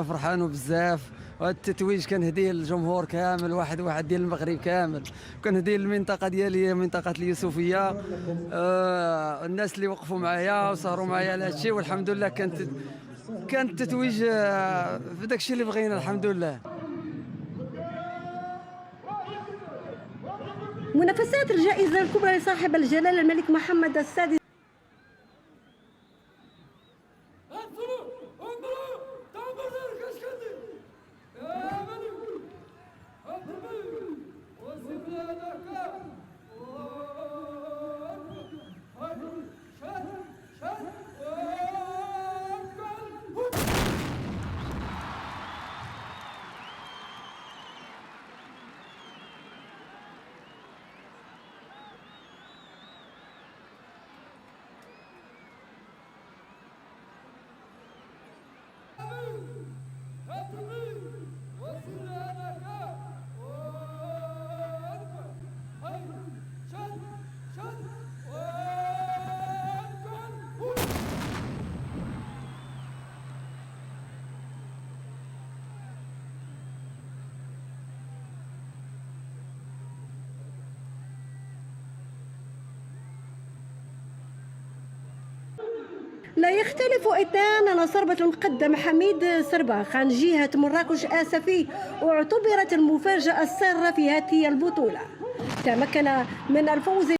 فرحان بزاف. وهذا التتويج كنهديه للجمهور كامل، واحد ديال المغرب كامل، كنهديه للمنطقه ديالي، منطقه اليوسفيه. الناس اللي وقفوا معايا وسهروا معايا على هذا الشيء، والحمد لله كان التتويج في داك الشيء اللي بغينا، الحمد لله. منافسات الجائزة الكبرى لصاحب الجلالة الملك محمد السادس لا يختلف اثنان أن صربة المقدم حميد سرباخ عن جهة مراكش آسفي اعتبرت المفاجأة السارة في هذه البطولة. تمكن من الفوز